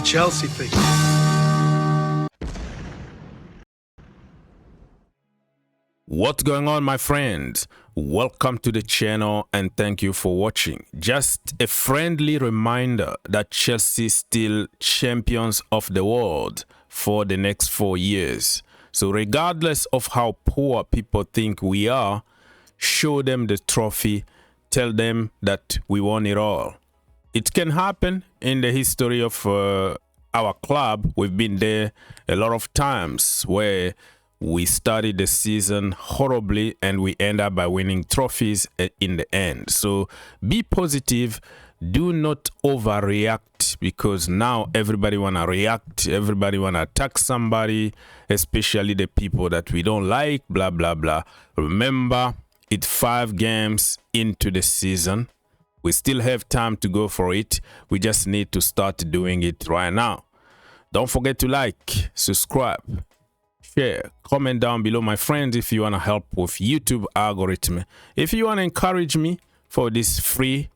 Chelsea thing. What's going on, my friends? Welcome to the channel and thank you for watching. Just a friendly reminder that Chelsea is still champions of the world for the next 4 years. So regardless of how poor people think we are, show them the trophy, tell them that we won it all. It can happen in the history of our club. We've been there a lot of times where we started the season horribly and we end up by winning trophies in the end. So be positive. Do not overreact, because now everybody want to react. Everybody want to attack somebody, especially the people that we don't like, blah, blah, blah. Remember, it's 5 games into the season. We still have time to go for it. We just need to start doing it right now. Don't forget to like, subscribe, share, comment down below, my friends, if you want to help with YouTube algorithm. If you want to encourage me for this free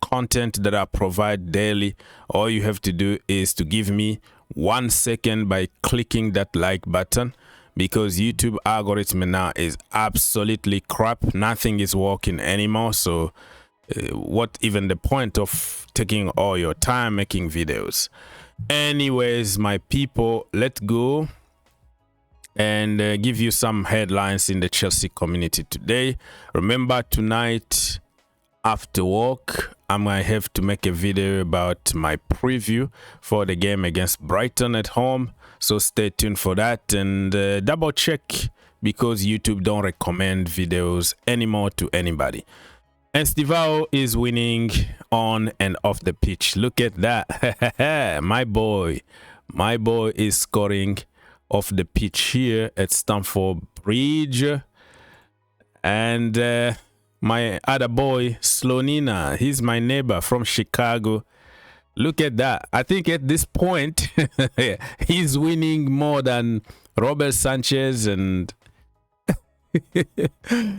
content that I provide daily, all you have to do is to give me 1 second by clicking that like button, because YouTube algorithm now is absolutely crap. Nothing is working anymore. So what even the point of taking all your time making videos? Anyways, my people, let's go and give you some headlines in the Chelsea community today. Remember, tonight after work, I might have to make a video about my preview for the game against Brighton at home. So stay tuned for that, and double check, because YouTube don't recommend videos anymore to anybody. And Joao is winning on and off the pitch. Look at that. My boy is scoring off the pitch here at Stamford Bridge. And my other boy, Slonina, he's my neighbor from Chicago. Look at that. I think at this point, he's winning more than Robert Sanchez. And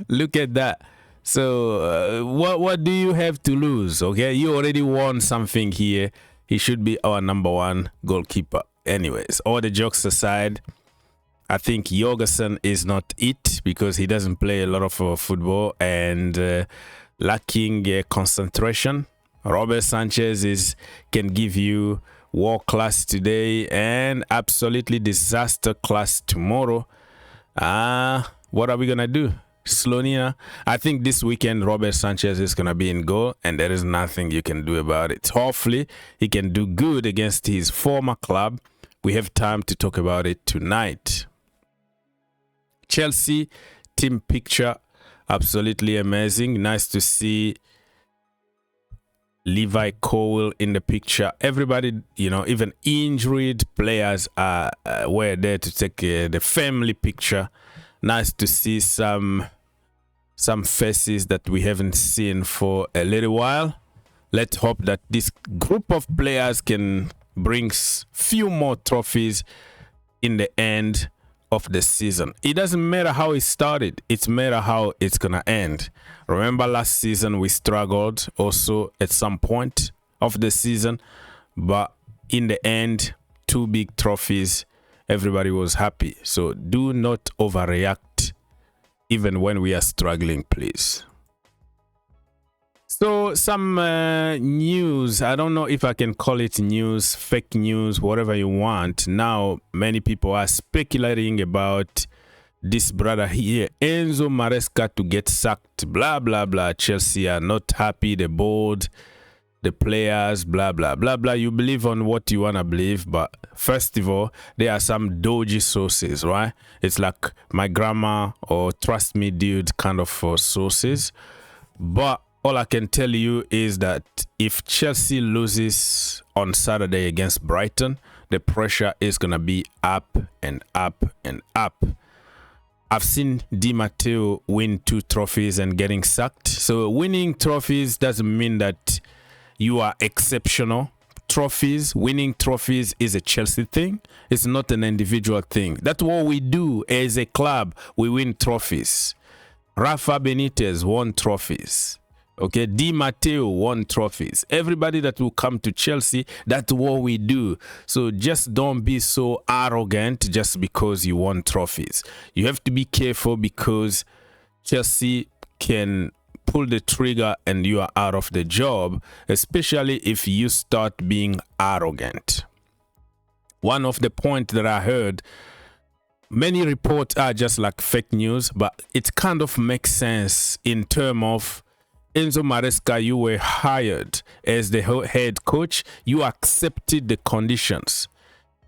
look at that. So what do you have to lose? Okay, you already won something here. He should be our #1 goalkeeper. Anyways, all the jokes aside, I think Jorgensen is not it, because he doesn't play a lot of football and lacking concentration. Robert Sanchez can give you world class today and absolutely disaster class tomorrow. What are we gonna do? Slonina, I think this weekend Robert Sanchez is gonna be in goal, and there is nothing you can do about it. Hopefully he can do good against his former club. We have time to talk about it tonight. Chelsea team picture, absolutely amazing. Nice to see Levi Cole in the picture. Everybody, you know, even injured players were there to take the family picture. Nice to see some faces that we haven't seen for a little while. Let's hope that this group of players can bring few more trophies in the end of the season. It doesn't matter how it started, it's matter how it's gonna end. Remember last season we struggled also at some point of the season, but in the end, 2 big trophies, everybody was happy. So do not overreact even when we are struggling, please. So some news, I don't know if I can call it news, fake news, whatever you want. Now many people are speculating about this brother here, Enzo Maresca, to get sacked, blah blah blah. Chelsea are not happy, the board, the players, blah blah blah blah. You believe on what you want to believe, but first of all, there are some dodgy sources, right? It's like my grandma or trust me dude kind of sources. But all I can tell you is that if Chelsea loses on Saturday against Brighton, the pressure is gonna be up and up and up. I've seen Di Matteo win 2 trophies and getting sacked. So winning trophies doesn't mean that you are exceptional. Winning trophies is a Chelsea thing. It's not an individual thing. That's what we do as a club. We win trophies. Rafa Benitez won trophies. Okay, Di Matteo won trophies. Everybody that will come to Chelsea, that's what we do. So just don't be so arrogant just because you won trophies. You have to be careful because Chelsea can pull the trigger and you are out of the job, especially if you start being arrogant. One of the points that I heard, many reports are just like fake news, but it kind of makes sense in terms of Enzo Maresca, you were hired as the head coach. You accepted the conditions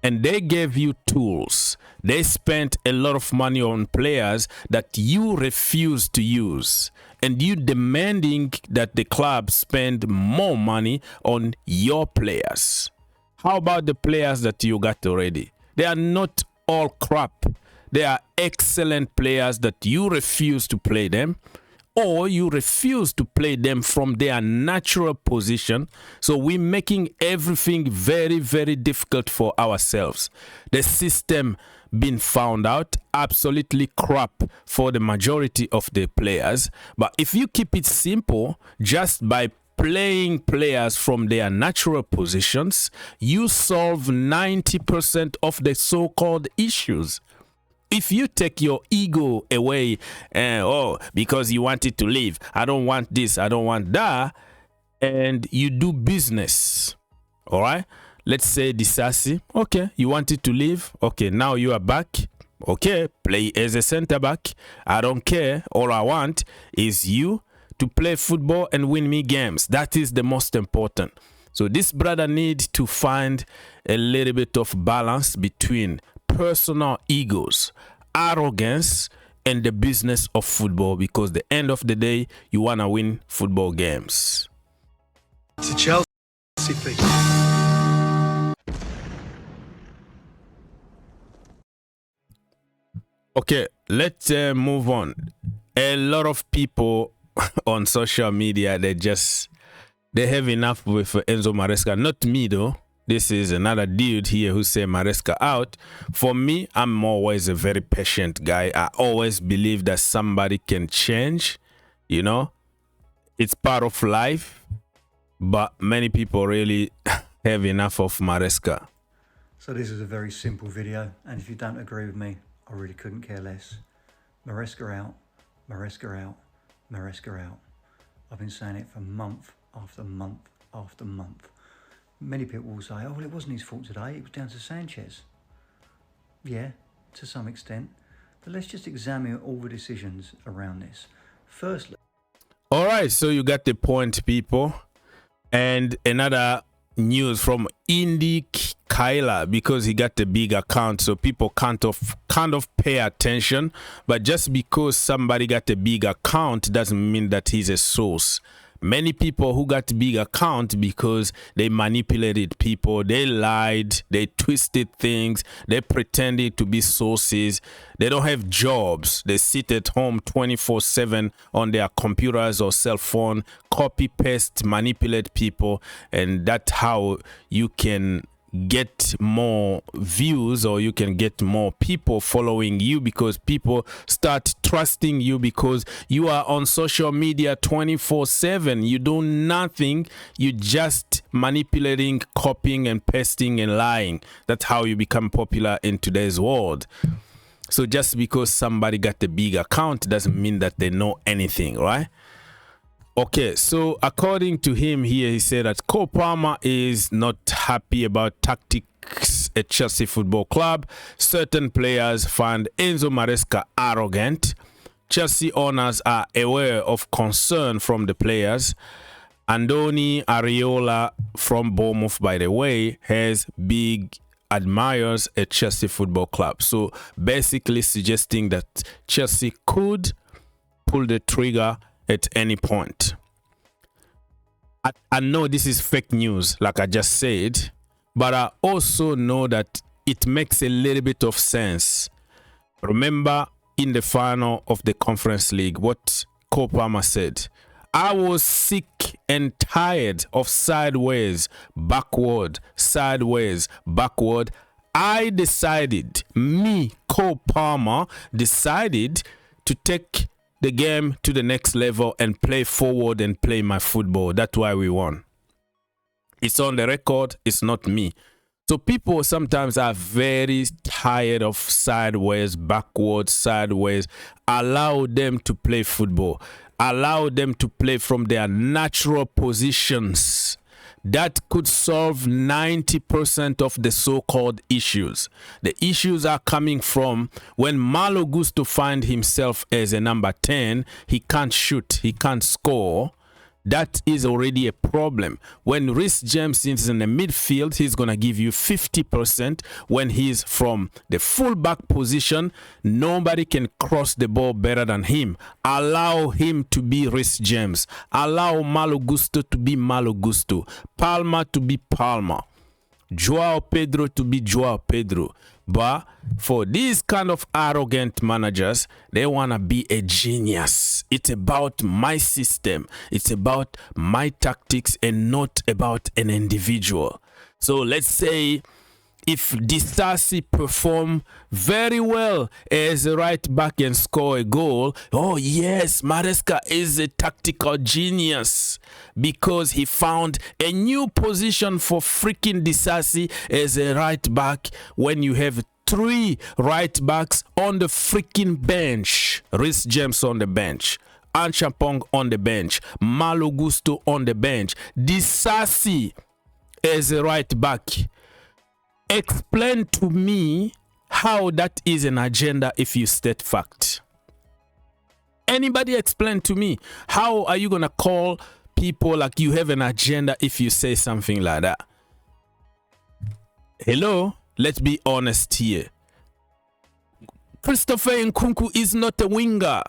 and they gave you tools. They spent a lot of money on players that you refused to use, and you demanding that the club spend more money on your players. How about the players that you got already? They are not all crap. They are excellent players that you refuse to play them, or you refuse to play them from their natural position. So we're making everything very, very difficult for ourselves. The system been found out, absolutely crap for the majority of the players. But if you keep it simple, just by playing players from their natural positions, you solve 90% of the so-called issues. If you take your ego away, because you want it to leave, I don't want this, I don't want that, and you do business, all right? Let's say Disasi, okay, you want it to leave, okay, now you are back, okay, play as a center back, I don't care, all I want is you to play football and win me games. That is the most important. So this brother needs to find a little bit of balance between personal egos, arrogance, and the business of football, because the end of the day, you want to win football games. To Chelsea, please. Okay, let's move on. A lot of people on social media, they have enough with Enzo Maresca. Not me though. This is another dude here who say Maresca out. For me, I'm always a very patient guy. I always believe that somebody can change. You know, it's part of life. But many people really have enough of Maresca. So this is a very simple video, and if you don't agree with me, I really couldn't care less. Maresca out, Maresca out, Maresca out. I've been saying it for month after month after month. Many people will say, oh, well, it wasn't his fault today, it was down to Sanchez. Yeah, to some extent. But let's just examine all the decisions around this. Firstly... All right, so you got the point, people. And another news from Indy Kyla, because he got the big account, so people kind of pay attention. But just because somebody got a big account doesn't mean that he's a source. Many people who got big account because they manipulated people, they lied, they twisted things, they pretended to be sources. They don't have jobs. They sit at home 24/7 on their computers or cell phone, copy, paste, manipulate people, and that's how you can get more views, or you can get more people following you, because people start trusting you because you are on social media 24/7. You do nothing, you just manipulating, copying and pasting and lying. That's how you become popular in today's world. So just because somebody got a big account doesn't mean that they know anything, right? Okay, so according to him here, he said that Cole Palmer is not happy about tactics at Chelsea Football Club. Certain players find Enzo Maresca arrogant. Chelsea owners are aware of concern from the players. Andoni Areola from Bournemouth, by the way, has big admirers at Chelsea Football Club. So basically suggesting that Chelsea could pull the trigger at any point. I know this is fake news, like I just said, but I also know that it makes a little bit of sense. Remember in the final of the Conference League, what Cole Palmer said? I was sick and tired of sideways, backward, sideways, backward. I decided, me, Cole Palmer, decided to take the game to the next level and play forward and play my football. That's why we won. It's on the record. It's not me. So people sometimes are very tired of sideways, backwards, sideways. Allow them to play football. Allow them to play from their natural positions. That could solve 90% of the so-called issues. The issues are coming from when Malo Gusto finds himself as a number 10, he can't shoot, he can't score. That is already a problem. When Reece James is in the midfield, he's going to give you 50%. When he's from the fullback position, nobody can cross the ball better than him. Allow him to be Reece James. Allow Malo Gusto to be Malo Gusto. Palma to be Palma. Joao Pedro to be Joao Pedro. But for these kind of arrogant managers, they want to be a genius. It's about my system. It's about my tactics and not about an individual. So let's say if Disasi perform very well as a right back and score a goal, oh yes, Maresca is a tactical genius because he found a new position for freaking Disasi as a right back when you have 3 right backs on the freaking bench. Reece James on the bench. Anchampong on the bench. Malo Gusto on the bench. Disasi as a right back. Explain to me how that is an agenda if you state fact. Anybody explain to me how are you gonna call people like you have an agenda if you say something like that? Hello, let's be honest here. Christopher Nkunku is not a winger.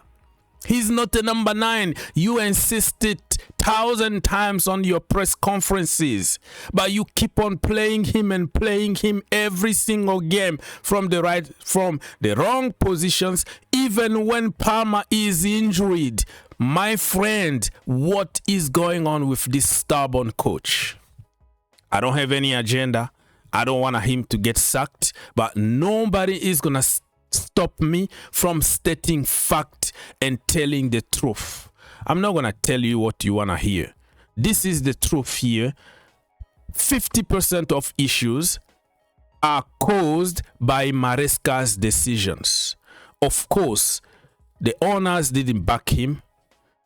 He's not a number 9. You insisted 1,000 times on your press conferences, but you keep on playing him and playing him every single game from the wrong positions, even when Palmer is injured. My friend, what is going on with this stubborn coach? I don't have any agenda. I don't want him to get sacked, but nobody is gonna stop me from stating fact and telling the truth. I'm not gonna tell you what you wanna hear. This is the truth here. 50% of issues are caused by Maresca's decisions. Of course, the owners didn't back him.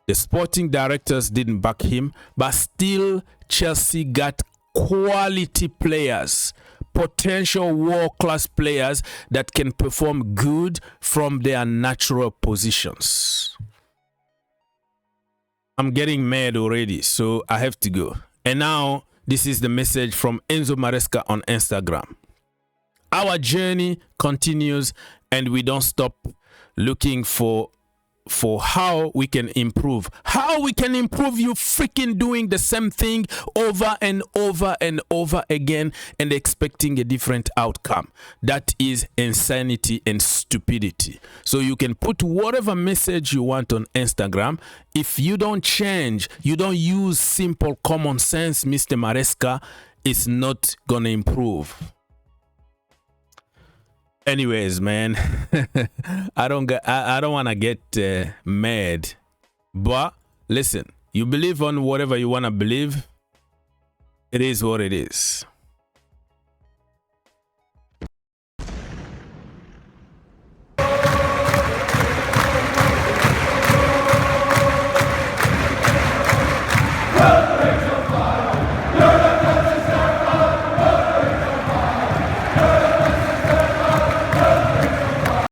The sporting directors didn't back him, but still Chelsea got quality players, potential world-class players that can perform good from their natural positions. I'm getting mad already, so I have to go. And now, this is the message from Enzo Maresca on Instagram. Our journey continues and we don't stop looking for how we can improve. How we can improve? You freaking doing the same thing over and over and over again and expecting a different outcome. That is insanity and stupidity. So you can put whatever message you want on Instagram. If you don't change, you don't use simple common sense, Mr. Maresca, it's not gonna improve. Anyways, man, I don't want to get mad, but listen, you believe on whatever you want to believe. It is what it is.